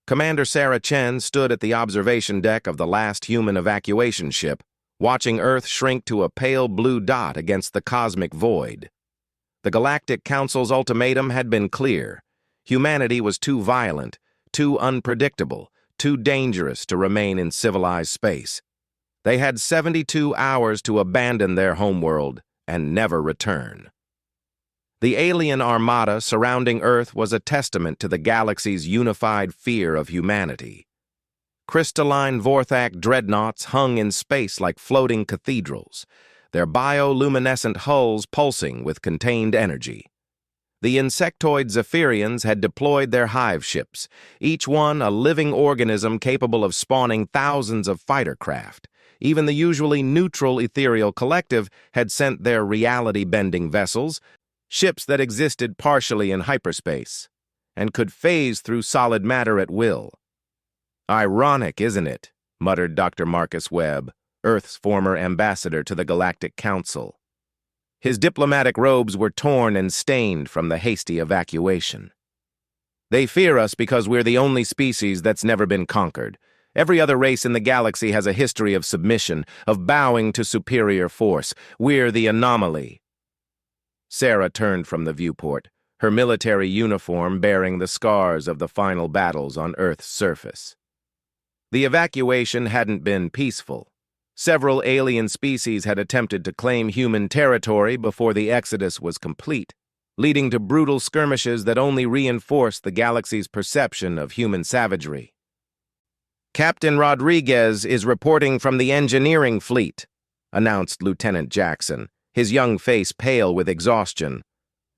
Commander Sarah Chen stood at the observation deck of the last human evacuation ship, watching Earth shrink to a pale blue dot against the cosmic void. The Galactic Council's ultimatum had been clear. Humanity was too violent, too unpredictable, too dangerous to remain in civilized space. They had 72 hours to abandon their homeworld and never return. The alien armada surrounding Earth was a testament to the galaxy's unified fear of humanity. Crystalline Vorthak dreadnoughts hung in space like floating cathedrals, their bioluminescent hulls pulsing with contained energy. The insectoid Zephyrians had deployed their hive ships, each one a living organism capable of spawning thousands of fighter craft. Even the usually neutral ethereal collective had sent their reality-bending vessels, ships that existed partially in hyperspace, and could phase through solid matter at will. "Ironic, isn't it?" muttered Dr. Marcus Webb, Earth's former ambassador to the Galactic Council. His diplomatic robes were torn and stained from the hasty evacuation. "They fear us because we're the only species that's never been conquered. Every other race in the galaxy has a history of submission, of bowing to superior force. We're the anomaly." Sarah turned from the viewport, her military uniform bearing the scars of the final battles on Earth's surface. The evacuation hadn't been peaceful. Several alien species had attempted to claim human territory before the exodus was complete, leading to brutal skirmishes that only reinforced the galaxy's perception of human savagery. "Captain Rodriguez is reporting from the engineering fleet," announced Lieutenant Jackson, his young face pale with exhaustion.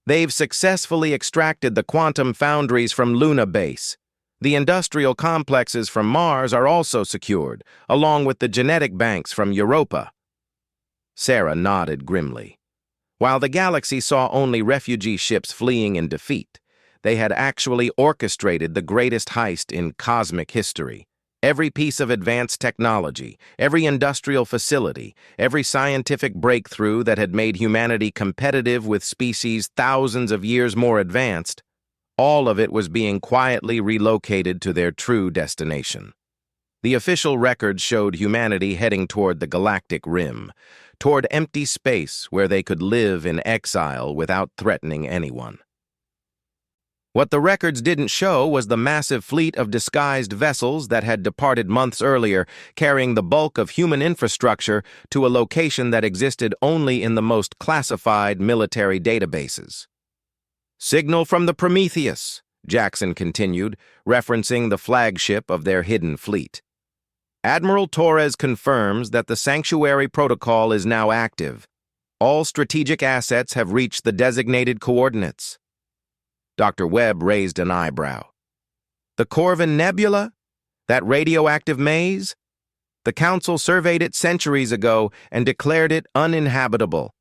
"They've successfully extracted the quantum foundries from Luna Base. The industrial complexes from Mars are also secured, along with the genetic banks from Europa." Sarah nodded grimly. While the galaxy saw only refugee ships fleeing in defeat, they had actually orchestrated the greatest heist in cosmic history. Every piece of advanced technology, every industrial facility, every scientific breakthrough that had made humanity competitive with species thousands of years more advanced, all of it was being quietly relocated to their true destination. The official records showed humanity heading toward the galactic rim, toward empty space where they could live in exile without threatening anyone. What the records didn't show was the massive fleet of disguised vessels that had departed months earlier, carrying the bulk of human infrastructure to a location that existed only in the most classified military databases. "Signal from the Prometheus," Jackson continued, referencing the flagship of their hidden fleet. "Admiral Torres confirms that the Sanctuary Protocol is now active. All strategic assets have reached the designated coordinates." Dr. Webb raised an eyebrow. "The Corvin Nebula? That radioactive maze? The Council surveyed it centuries ago and declared it uninhabitable."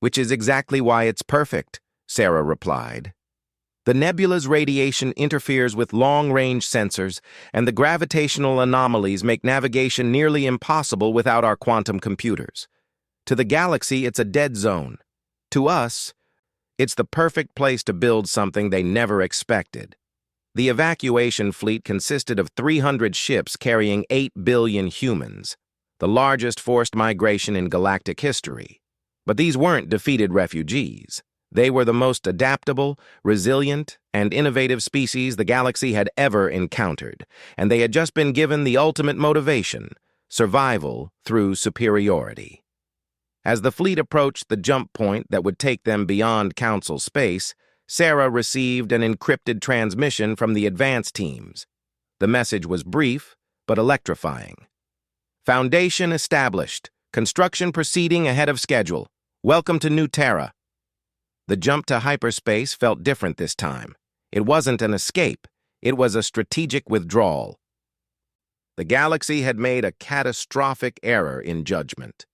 "Which is exactly why it's perfect," Sarah replied. "The nebula's radiation interferes with long-range sensors, and the gravitational anomalies make navigation nearly impossible without our quantum computers. To the galaxy, it's a dead zone. To us, it's the perfect place to build something they never expected." The evacuation fleet consisted of 300 ships carrying 8 billion humans, the largest forced migration in galactic history. But these weren't defeated refugees. They were the most adaptable, resilient, and innovative species the galaxy had ever encountered, and they had just been given the ultimate motivation: survival through superiority. As the fleet approached the jump point that would take them beyond Council space, Sarah received an encrypted transmission from the advance teams. The message was brief, but electrifying. "Foundation established. Construction proceeding ahead of schedule. Welcome to New Terra." The jump to hyperspace felt different this time. It wasn't an escape. It was a strategic withdrawal. The galaxy had made a catastrophic error in judgment.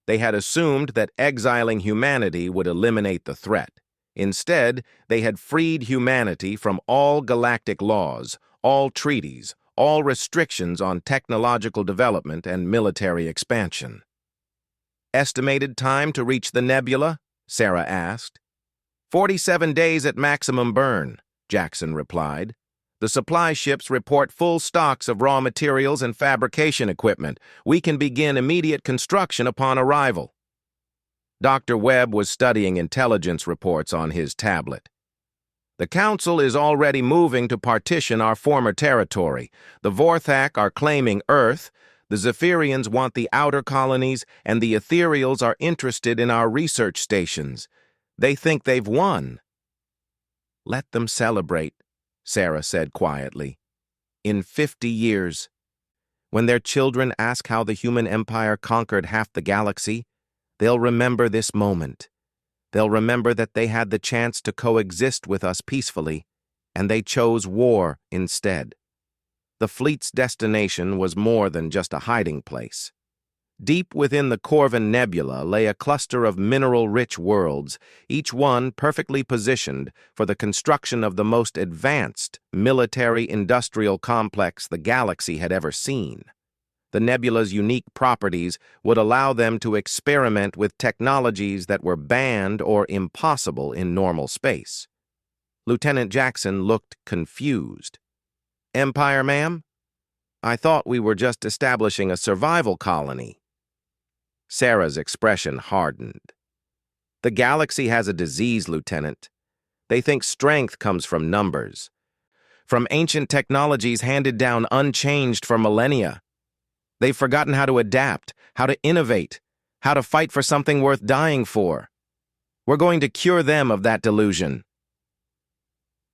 They had assumed that exiling humanity would eliminate the threat. Instead, they had freed humanity from all galactic laws, all treaties, all restrictions on technological development and military expansion. "Estimated time to reach the nebula?" Sarah asked. 47 days at maximum burn," Jackson replied. The supply ships report full stocks of raw materials and fabrication equipment. We can begin immediate construction upon arrival. Dr. Webb was studying intelligence reports on his tablet. The Council is already moving to partition our former territory. The Vorthak are claiming Earth, the Zephyrians want the outer colonies, and the Ethereals are interested in our research stations. They think they've won. Let them celebrate, Sarah said quietly. In 50 years, when their children ask how the human empire conquered half the galaxy, they'll remember this moment. They'll remember that they had the chance to coexist with us peacefully, and they chose war instead. The fleet's destination was more than just a hiding place. Deep within the Corvin Nebula lay a cluster of mineral-rich worlds, each one perfectly positioned for the construction of the most advanced military-industrial complex the galaxy had ever seen. The nebula's unique properties would allow them to experiment with technologies that were banned or impossible in normal space. Lieutenant Jackson looked confused. "Empire, ma'am? I thought we were just establishing a survival colony." Sarah's expression hardened. "The galaxy has a disease, Lieutenant. They think strength comes from numbers, from ancient technologies handed down unchanged for millennia. They've forgotten how to adapt, how to innovate, how to fight for something worth dying for. We're going to cure them of that delusion."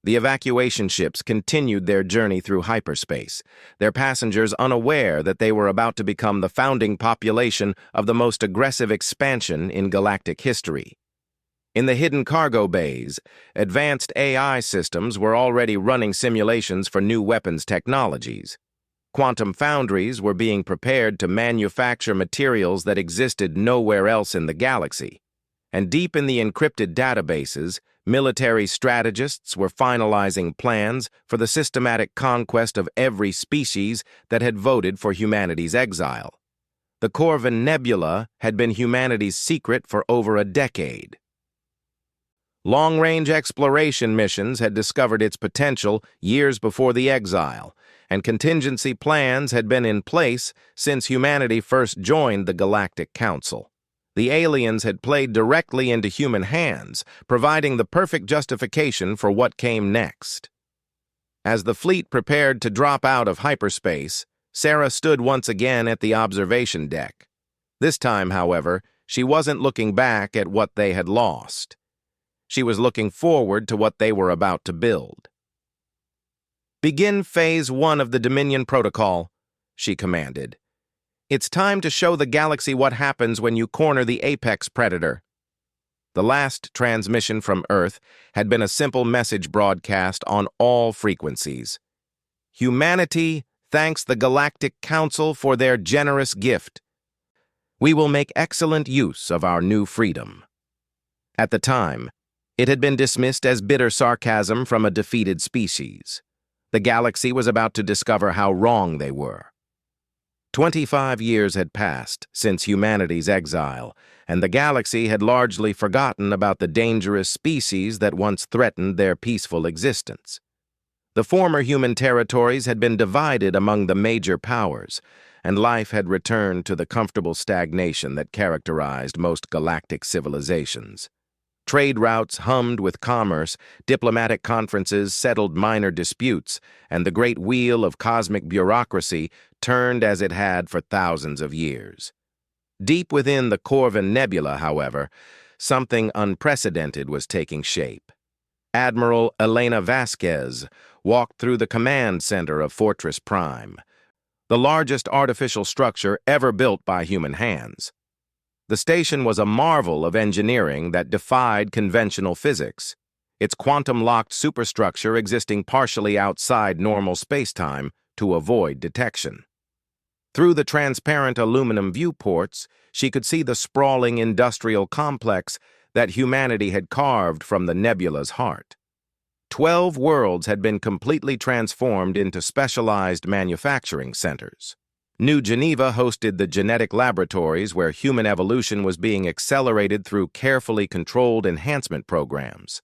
The evacuation ships continued their journey through hyperspace, their passengers unaware that they were about to become the founding population of the most aggressive expansion in galactic history. In the hidden cargo bays, advanced AI systems were already running simulations for new weapons technologies. Quantum foundries were being prepared to manufacture materials that existed nowhere else in the galaxy. And deep in the encrypted databases, military strategists were finalizing plans for the systematic conquest of every species that had voted for humanity's exile. The Corvin Nebula had been humanity's secret for over a decade. Long-range exploration missions had discovered its potential years before the exile, and contingency plans had been in place since humanity first joined the Galactic Council. The aliens had played directly into human hands, providing the perfect justification for what came next. As the fleet prepared to drop out of hyperspace, Sarah stood once again at the observation deck. This time, however, she wasn't looking back at what they had lost. She was looking forward to what they were about to build. "Begin Phase 1 of the Dominion Protocol," she commanded. "It's time to show the galaxy what happens when you corner the apex predator." The last transmission from Earth had been a simple message broadcast on all frequencies. "Humanity thanks the Galactic Council for their generous gift. We will make excellent use of our new freedom." At the time, it had been dismissed as bitter sarcasm from a defeated species. The galaxy was about to discover how wrong they were. 25 years had passed since humanity's exile, and the galaxy had largely forgotten about the dangerous species that once threatened their peaceful existence. The former human territories had been divided among the major powers, and life had returned to the comfortable stagnation that characterized most galactic civilizations. Trade routes hummed with commerce, diplomatic conferences settled minor disputes, and the great wheel of cosmic bureaucracy turned as it had for thousands of years. Deep within the Corvin Nebula, however, something unprecedented was taking shape. Admiral Elena Vasquez walked through the command center of Fortress Prime, the largest artificial structure ever built by human hands. The station was a marvel of engineering that defied conventional physics, its quantum-locked superstructure existing partially outside normal spacetime to avoid detection. Through the transparent aluminum viewports, she could see the sprawling industrial complex that humanity had carved from the nebula's heart. 12 worlds had been completely transformed into specialized manufacturing centers. New Geneva hosted the genetic laboratories where human evolution was being accelerated through carefully controlled enhancement programs.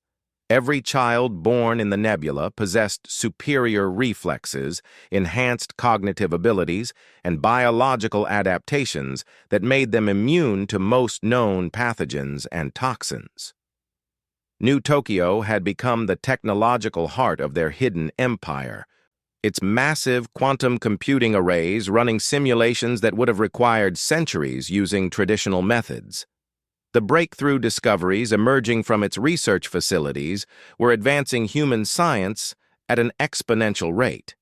Every child born in the nebula possessed superior reflexes, enhanced cognitive abilities, and biological adaptations that made them immune to most known pathogens and toxins. New Tokyo had become the technological heart of their hidden empire, its massive quantum computing arrays running simulations that would have required centuries using traditional methods. The breakthrough discoveries emerging from its research facilities were advancing human science at an exponential rate.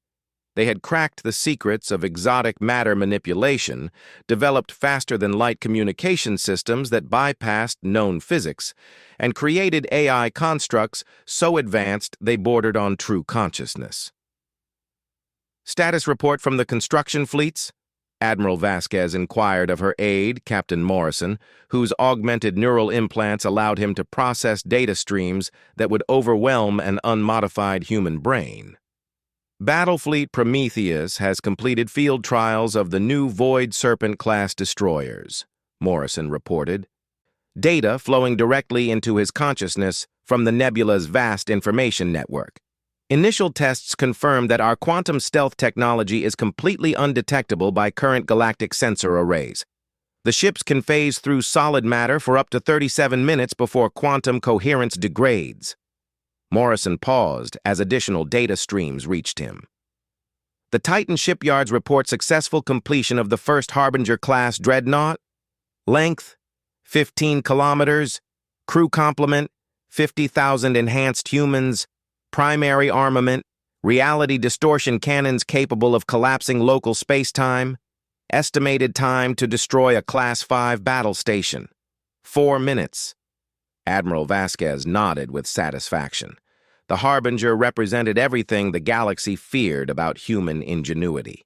They had cracked the secrets of exotic matter manipulation, developed faster-than-light communication systems that bypassed known physics, and created AI constructs so advanced they bordered on true consciousness. Status report from the construction fleets? Admiral Vasquez inquired of her aide, Captain Morrison, whose augmented neural implants allowed him to process data streams that would overwhelm an unmodified human brain. Battlefleet Prometheus has completed field trials of the new Void Serpent-class destroyers, Morrison reported. Data flowing directly into his consciousness from the nebula's vast information network. Initial tests confirm that our quantum stealth technology is completely undetectable by current galactic sensor arrays. The ships can phase through solid matter for up to 37 minutes before quantum coherence degrades. Morrison paused as additional data streams reached him. The Titan shipyards report successful completion of the first Harbinger-class dreadnought. Length, 15 kilometers. Crew complement, 50,000 enhanced humans. Primary armament, reality distortion cannons capable of collapsing local space-time. Estimated time to destroy a Class 5 battle station, 4 minutes. Admiral Vasquez nodded with satisfaction. The Harbinger represented everything the galaxy feared about human ingenuity.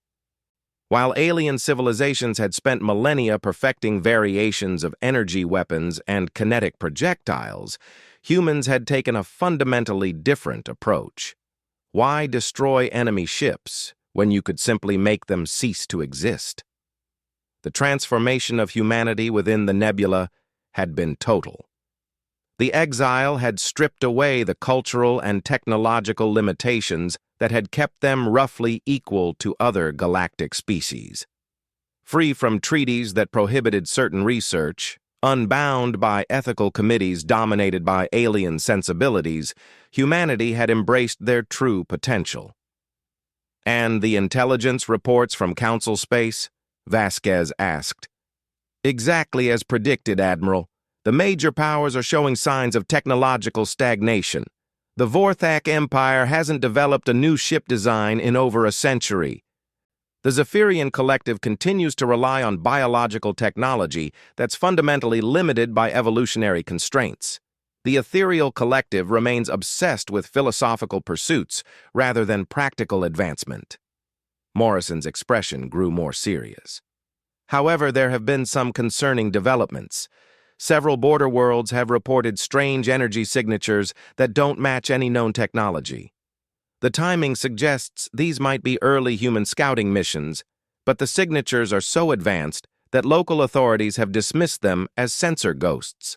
While alien civilizations had spent millennia perfecting variations of energy weapons and kinetic projectiles, humans had taken a fundamentally different approach. Why destroy enemy ships when you could simply make them cease to exist? The transformation of humanity within the nebula had been total. The exile had stripped away the cultural and technological limitations that had kept them roughly equal to other galactic species. Free from treaties that prohibited certain research, unbound by ethical committees dominated by alien sensibilities, humanity had embraced their true potential. And the intelligence reports from Council Space? Vasquez asked. Exactly as predicted, Admiral. The major powers are showing signs of technological stagnation. The Vorthak Empire hasn't developed a new ship design in over a century. The Zephyrian Collective continues to rely on biological technology that's fundamentally limited by evolutionary constraints. The Ethereal Collective remains obsessed with philosophical pursuits rather than practical advancement. Morrison's expression grew more serious. However, there have been some concerning developments. Several border worlds have reported strange energy signatures that don't match any known technology. The timing suggests these might be early human scouting missions, but the signatures are so advanced that local authorities have dismissed them as sensor ghosts.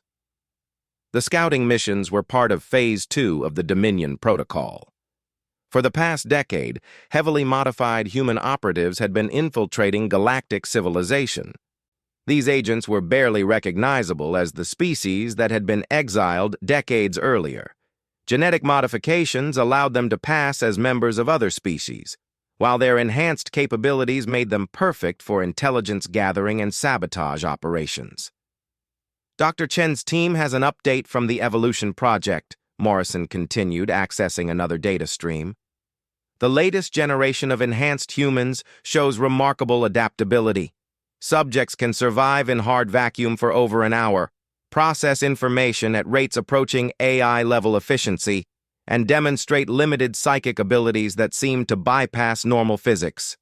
The scouting missions were part of Phase 2 of the Dominion Protocol. For the past decade, heavily modified human operatives had been infiltrating galactic civilization. These agents were barely recognizable as the species that had been exiled decades earlier. Genetic modifications allowed them to pass as members of other species, while their enhanced capabilities made them perfect for intelligence gathering and sabotage operations. Dr. Chen's team has an update from the Evolution Project, Morrison continued, accessing another data stream. The latest generation of enhanced humans shows remarkable adaptability. Subjects can survive in hard vacuum for over an hour, process information at rates approaching AI-level efficiency, and demonstrate limited psychic abilities that seem to bypass normal physics.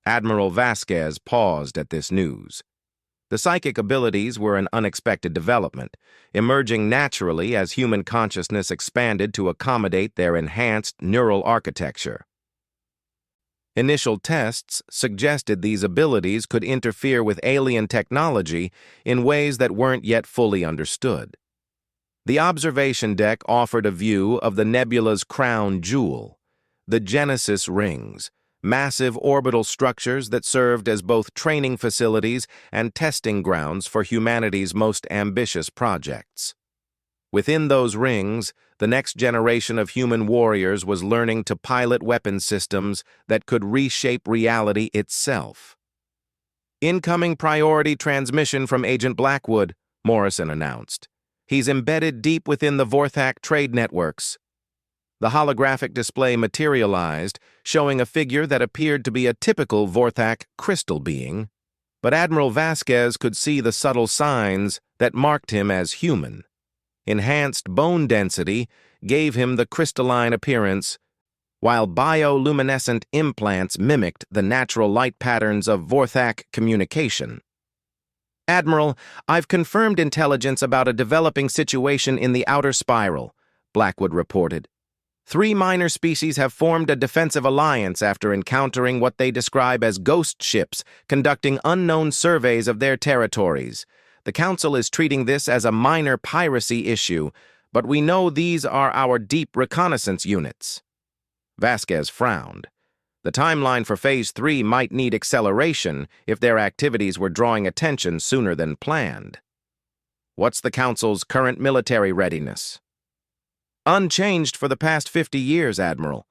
Admiral Vasquez paused at this news. The psychic abilities were an unexpected development, emerging naturally as human consciousness expanded to accommodate their enhanced neural architecture. Initial tests suggested these abilities could interfere with alien technology in ways that weren't yet fully understood. The observation deck offered a view of the nebula's crown jewel, the Genesis rings, massive orbital structures that served as both training facilities and testing grounds for humanity's most ambitious projects. Within those rings, the next generation of human warriors was learning to pilot weapon systems that could reshape reality itself. "Incoming priority transmission from Agent Blackwood," Morrison announced. "He's embedded deep within the Vorthak trade networks." The holographic display materialized, showing a figure that appeared to be a typical Vorthak crystal being, but Admiral Vasquez could see the subtle signs that marked him as human. Enhanced bone density gave him the crystalline appearance, while bioluminescent implants mimicked the natural light patterns of Vorthak communication. "Admiral, I've confirmed intelligence about a developing situation in the outer spiral," Blackwood reported. "3 minor species have formed a defensive alliance after encountering what they describe as ghost ships conducting unknown surveys of their territories. The Council is treating this as a minor piracy issue, but we know these are our deep reconnaissance units." Vasquez frowned. The timeline for Phase 3 might need acceleration if their activities were drawing attention sooner than planned. "What's the Council's current military readiness?" "Unchanged for the past 50 years, Admiral.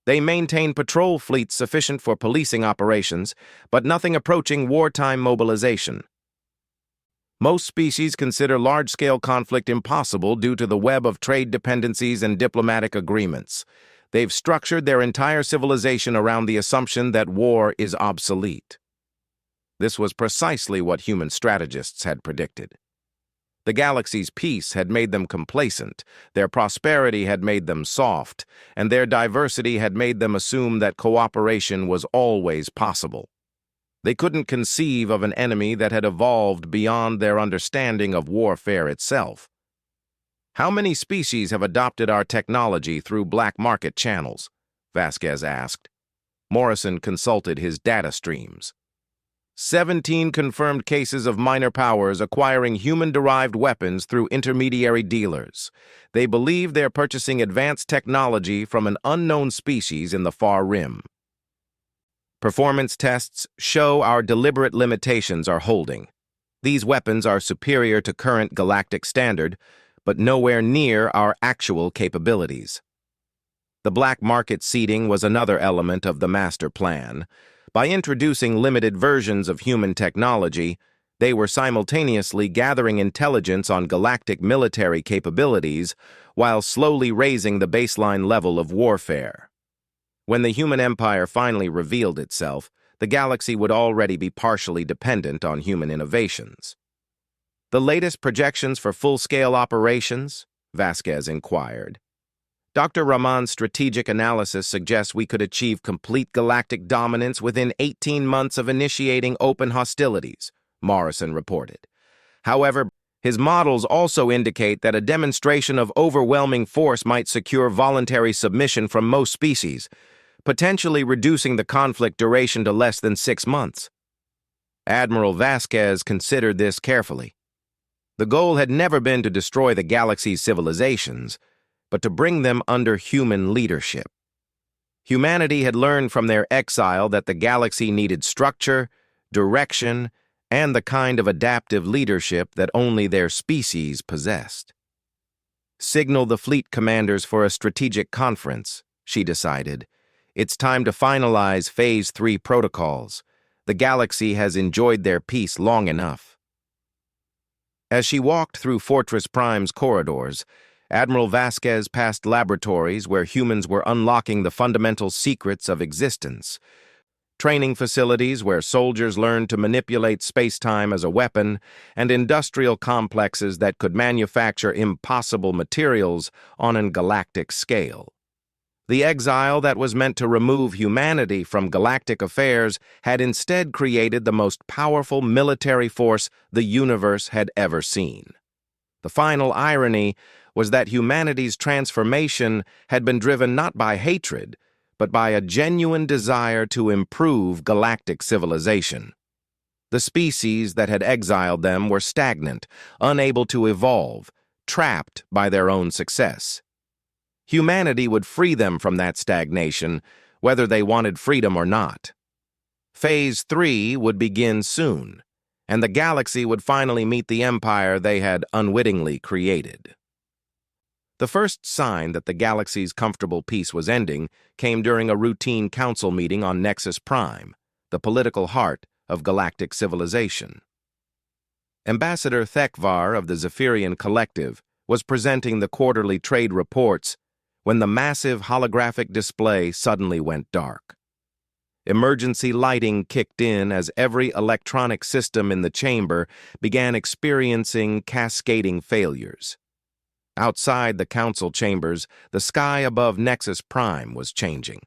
They maintain patrol fleets sufficient for policing operations, but nothing approaching wartime mobilization. Most species consider large-scale conflict impossible due to the web of trade dependencies and diplomatic agreements. They've structured their entire civilization around the assumption that war is obsolete." This was precisely what human strategists had predicted. The galaxy's peace had made them complacent, their prosperity had made them soft, and their diversity had made them assume that cooperation was always possible. They couldn't conceive of an enemy that had evolved beyond their understanding of warfare itself. "How many species have adopted our technology through black market channels?" Vasquez asked. Morrison consulted his data streams. 17 confirmed cases of minor powers acquiring human-derived weapons through intermediary dealers. They believe they're purchasing advanced technology from an unknown species in the far rim. Performance tests show our deliberate limitations are holding. These weapons are superior to current galactic standard, but nowhere near our actual capabilities. The black market seeding was another element of the master plan. By introducing limited versions of human technology, they were simultaneously gathering intelligence on galactic military capabilities while slowly raising the baseline level of warfare. When the human empire finally revealed itself, the galaxy would already be partially dependent on human innovations. "The latest projections for full-scale operations?" Vasquez inquired. "Dr. Rahman's strategic analysis suggests we could achieve complete galactic dominance within 18 months of initiating open hostilities," Morrison reported. However, his models also indicate that a demonstration of overwhelming force might secure voluntary submission from most species, potentially reducing the conflict duration to less than 6 months. Admiral Vasquez considered this carefully. The goal had never been to destroy the galaxy's civilizations, but to bring them under human leadership. Humanity had learned from their exile that the galaxy needed structure, direction, and the kind of adaptive leadership that only their species possessed. "Signal the fleet commanders for a strategic conference," she decided. "It's time to finalize Phase 3 protocols. The galaxy has enjoyed their peace long enough." As she walked through Fortress Prime's corridors, Admiral Vasquez passed laboratories where humans were unlocking the fundamental secrets of existence, training facilities where soldiers learned to manipulate space-time as a weapon, and industrial complexes that could manufacture impossible materials on a galactic scale. The exile that was meant to remove humanity from galactic affairs had instead created the most powerful military force the universe had ever seen. The final irony was that humanity's transformation had been driven not by hatred, but by a genuine desire to improve galactic civilization. The species that had exiled them were stagnant, unable to evolve, trapped by their own success. Humanity would free them from that stagnation, whether they wanted freedom or not. Phase 3 would begin soon, and the galaxy would finally meet the empire they had unwittingly created. The first sign that the galaxy's comfortable peace was ending came during a routine council meeting on Nexus Prime, the political heart of galactic civilization. Ambassador Thekvar of the Zephyrian Collective was presenting the quarterly trade reports when the massive holographic display suddenly went dark. Emergency lighting kicked in as every electronic system in the chamber began experiencing cascading failures. Outside the council chambers, the sky above Nexus Prime was changing.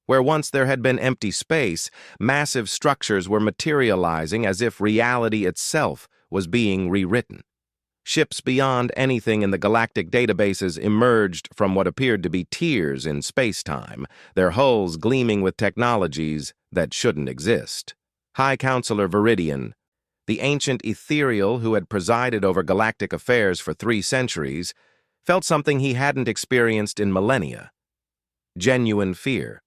Where once there had been empty space, massive structures were materializing as if reality itself was being rewritten. Ships beyond anything in the galactic databases emerged from what appeared to be tiers in space-time, their hulls gleaming with technologies that shouldn't exist. High Counselor Viridian, the ancient ethereal who had presided over galactic affairs for 3 centuries, felt something he hadn't experienced in millennia: genuine fear.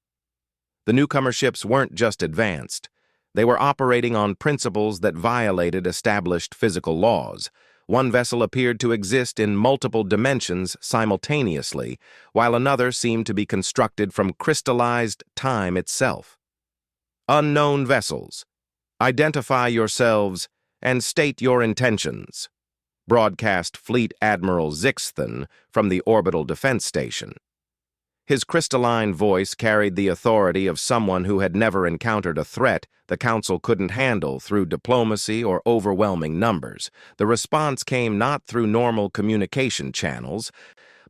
The newcomer ships weren't just advanced. They were operating on principles that violated established physical laws. One vessel appeared to exist in multiple dimensions simultaneously, while another seemed to be constructed from crystallized time itself. Unknown vessels. Identify yourselves and state your intentions, broadcast Fleet Admiral Zixthan from the Orbital Defense Station. His crystalline voice carried the authority of someone who had never encountered a threat the Council couldn't handle through diplomacy or overwhelming numbers. The response came not through normal communication channels,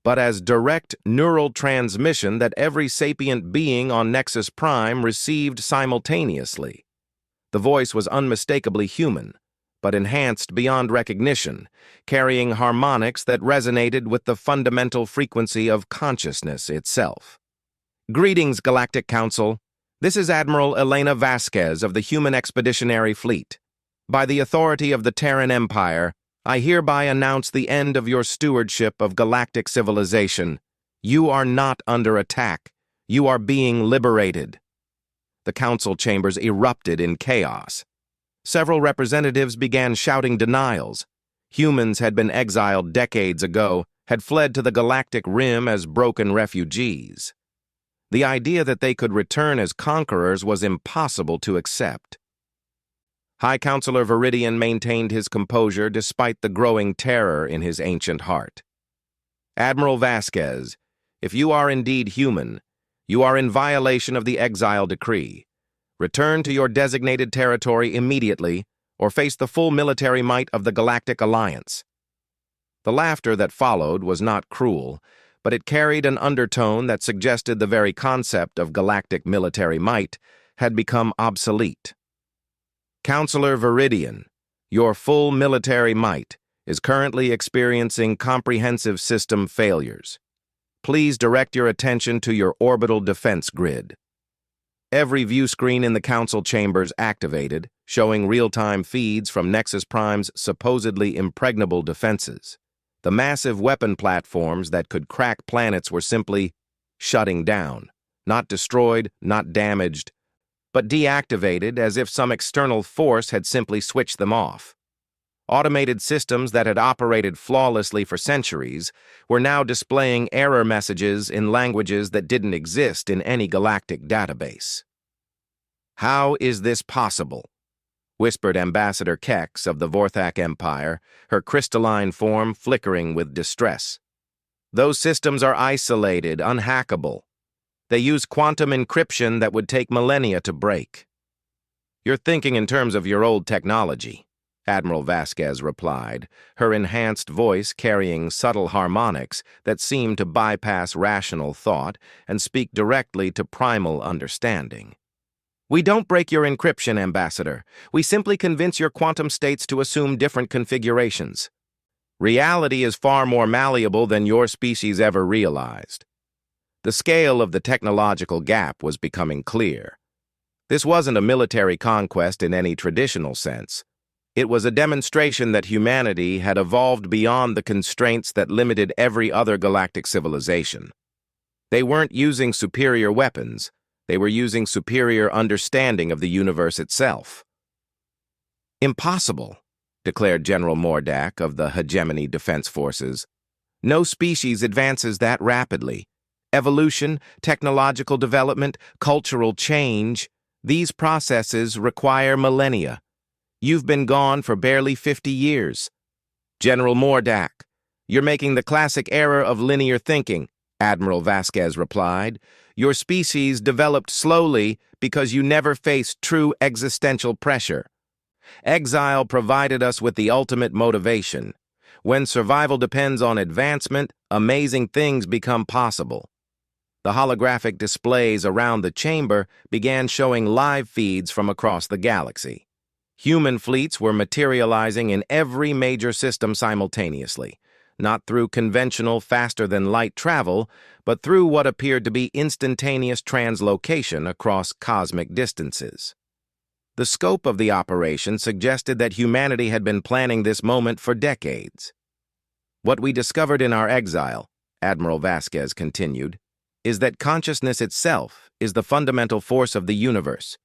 but as direct neural transmission that every sapient being on Nexus Prime received simultaneously. The voice was unmistakably human, but enhanced beyond recognition, carrying harmonics that resonated with the fundamental frequency of consciousness itself. Greetings, Galactic Council. This is Admiral Elena Vasquez of the Human Expeditionary Fleet. By the authority of the Terran Empire, I hereby announce the end of your stewardship of galactic civilization. You are not under attack. You are being liberated. The council chambers erupted in chaos. Several representatives began shouting denials. Humans had been exiled decades ago, had fled to the galactic rim as broken refugees. The idea that they could return as conquerors was impossible to accept. High Counselor Viridian maintained his composure despite the growing terror in his ancient heart. Admiral Vasquez, if you are indeed human, you are in violation of the exile decree. Return to your designated territory immediately, or face the full military might of the Galactic Alliance. The laughter that followed was not cruel, but it carried an undertone that suggested the very concept of galactic military might had become obsolete. Counselor Viridian, your full military might is currently experiencing comprehensive system failures. Please direct your attention to your orbital defense grid. Every view screen in the council chambers activated, showing real-time feeds from Nexus Prime's supposedly impregnable defenses. The massive weapon platforms that could crack planets were simply shutting down, not destroyed, not damaged, but deactivated as if some external force had simply switched them off. Automated systems that had operated flawlessly for centuries were now displaying error messages in languages that didn't exist in any galactic database. How is this possible? Whispered Ambassador Kex of the Vorthak Empire, her crystalline form flickering with distress. Those systems are isolated, unhackable. They use quantum encryption that would take millennia to break. You're thinking in terms of your old technology, Admiral Vasquez replied, her enhanced voice carrying subtle harmonics that seemed to bypass rational thought and speak directly to primal understanding. We don't break your encryption, Ambassador. We simply convince your quantum states to assume different configurations. Reality is far more malleable than your species ever realized. The scale of the technological gap was becoming clear. This wasn't a military conquest in any traditional sense. It was a demonstration that humanity had evolved beyond the constraints that limited every other galactic civilization. They weren't using superior weapons, they were using superior understanding of the universe itself. "Impossible," declared General Mordak of the Hegemony Defense Forces. "No species advances that rapidly. Evolution, technological development, cultural change, these processes require millennia. You've been gone for barely 50 years. "General Mordak, you're making the classic error of linear thinking," Admiral Vasquez replied. "Your species developed slowly because you never faced true existential pressure. Exile provided us with the ultimate motivation. When survival depends on advancement, amazing things become possible." The holographic displays around the chamber began showing live feeds from across the galaxy. Human fleets were materializing in every major system simultaneously, not through conventional faster-than-light travel, but through what appeared to be instantaneous translocation across cosmic distances. The scope of the operation suggested that humanity had been planning this moment for decades. "What we discovered in our exile," Admiral Vasquez continued, "is that consciousness itself is the fundamental force of the universe.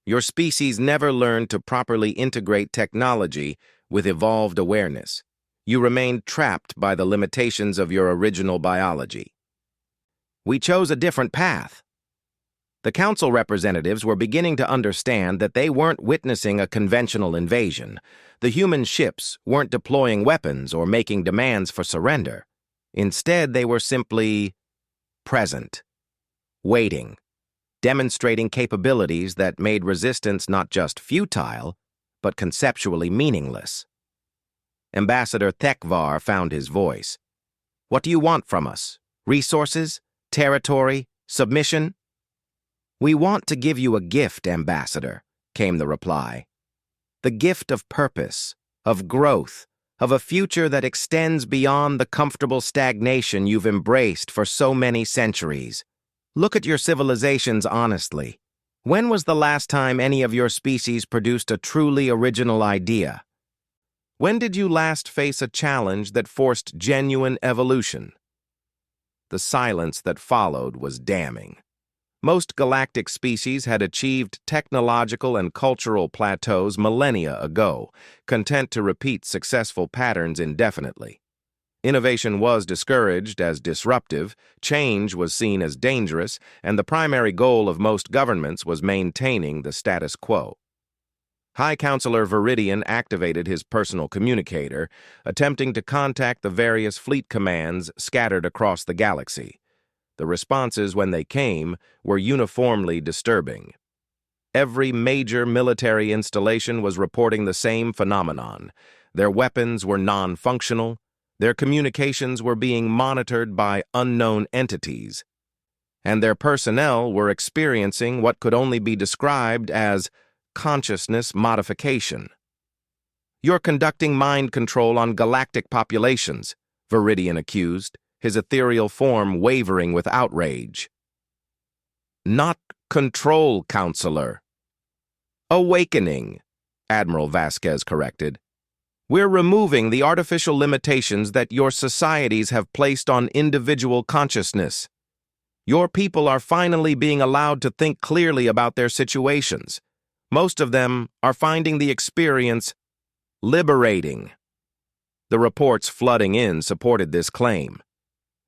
Your species never learned to properly integrate technology with evolved awareness. You remained trapped by the limitations of your original biology. We chose a different path." The council representatives were beginning to understand that they weren't witnessing a conventional invasion. The human ships weren't deploying weapons or making demands for surrender. Instead, they were simply present, waiting, demonstrating capabilities that made resistance not just futile, but conceptually meaningless. Ambassador Thekvar found his voice. "What do you want from us? Resources? Territory? Submission?" "We want to give you a gift, Ambassador," came the reply. "The gift of purpose, of growth, of a future that extends beyond the comfortable stagnation you've embraced for so many centuries. Look at your civilizations honestly. When was the last time any of your species produced a truly original idea? When did you last face a challenge that forced genuine evolution?" The silence that followed was damning. Most galactic species had achieved technological and cultural plateaus millennia ago, content to repeat successful patterns indefinitely. Innovation was discouraged as disruptive, change was seen as dangerous, and the primary goal of most governments was maintaining the status quo. High Counselor Viridian activated his personal communicator, attempting to contact the various fleet commands scattered across the galaxy. The responses, when they came, were uniformly disturbing. Every major military installation was reporting the same phenomenon. Their weapons were non-functional. Their communications were being monitored by unknown entities, and their personnel were experiencing what could only be described as consciousness modification. "You're conducting mind control on galactic populations," Viridian accused, his ethereal form wavering with outrage. "Not control, Counselor. Awakening," Admiral Vasquez corrected. "We're removing the artificial limitations that your societies have placed on individual consciousness. Your people are finally being allowed to think clearly about their situations. Most of them are finding the experience liberating." The reports flooding in supported this claim.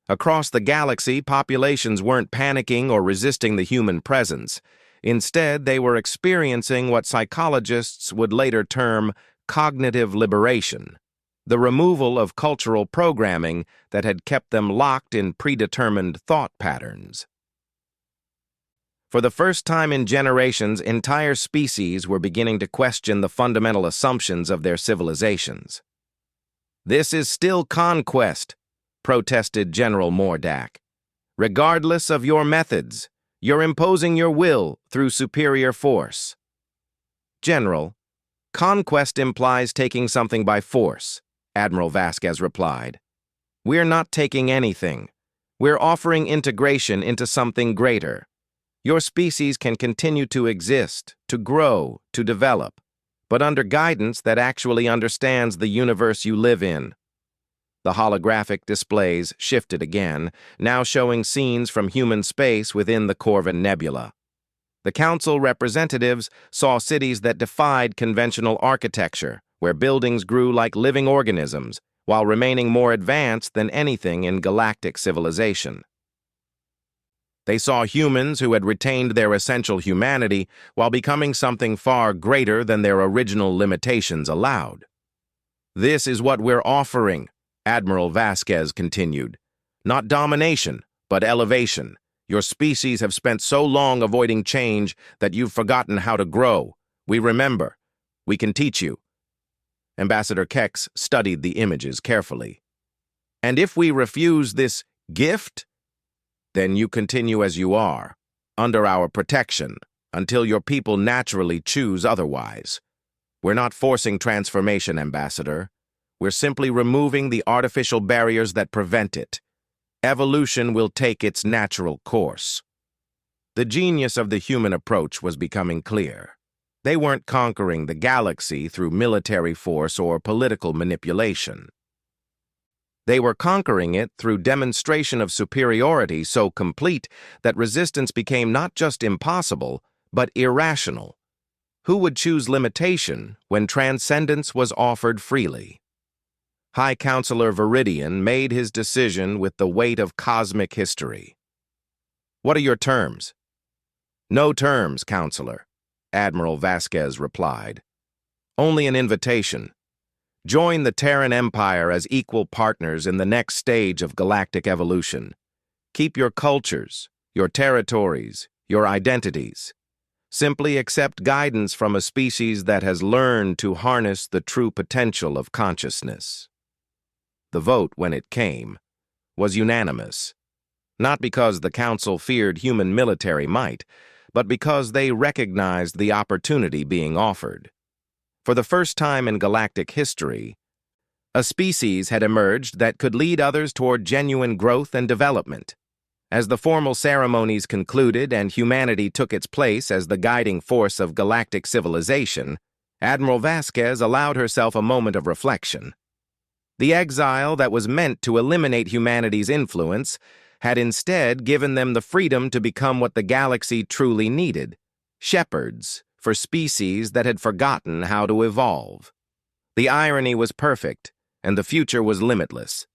Across the galaxy, populations weren't panicking or resisting the human presence. Instead, they were experiencing what psychologists would later term cognitive liberation, the removal of cultural programming that had kept them locked in predetermined thought patterns. For the first time in generations, entire species were beginning to question the fundamental assumptions of their civilizations. "This is still conquest," protested General Mordak. "Regardless of your methods, you're imposing your will through superior force." "General, conquest implies taking something by force," Admiral Vasquez replied. "We're not taking anything. We're offering integration into something greater. Your species can continue to exist, to grow, to develop, but under guidance that actually understands the universe you live in. The holographic displays shifted again, now showing scenes from human space within the Corvin Nebula. The council representatives saw cities that defied conventional architecture, where buildings grew like living organisms, while remaining more advanced than anything in galactic civilization. They saw humans who had retained their essential humanity while becoming something far greater than their original limitations allowed. "This is what we're offering," Admiral Vasquez continued. "Not domination, but elevation. Your species have spent so long avoiding change that you've forgotten how to grow. We remember. We can teach you." Ambassador Kex studied the images carefully. "And if we refuse this gift, then you continue as you are, under our protection, until your people naturally choose otherwise. We're not forcing transformation, Ambassador. We're simply removing the artificial barriers that prevent it. Evolution will take its natural course." The genius of the human approach was becoming clear. They weren't conquering the galaxy through military force or political manipulation. They were conquering it through demonstration of superiority so complete that resistance became not just impossible, but irrational. Who would choose limitation when transcendence was offered freely? High Counselor Viridian made his decision with the weight of cosmic history. "What are your terms?" "No terms, Counselor," Admiral Vasquez replied. "Only an invitation. Join the Terran Empire as equal partners in the next stage of galactic evolution. Keep your cultures, your territories, your identities. Simply accept guidance from a species that has learned to harness the true potential of consciousness." The vote, when it came, was unanimous, not because the Council feared human military might, but because they recognized the opportunity being offered. For the first time in galactic history, a species had emerged that could lead others toward genuine growth and development. As the formal ceremonies concluded and humanity took its place as the guiding force of galactic civilization, Admiral Vasquez allowed herself a moment of reflection. The exile that was meant to eliminate humanity's influence had instead given them the freedom to become what the galaxy truly needed: shepherds for species that had forgotten how to evolve. The irony was perfect, and the future was limitless.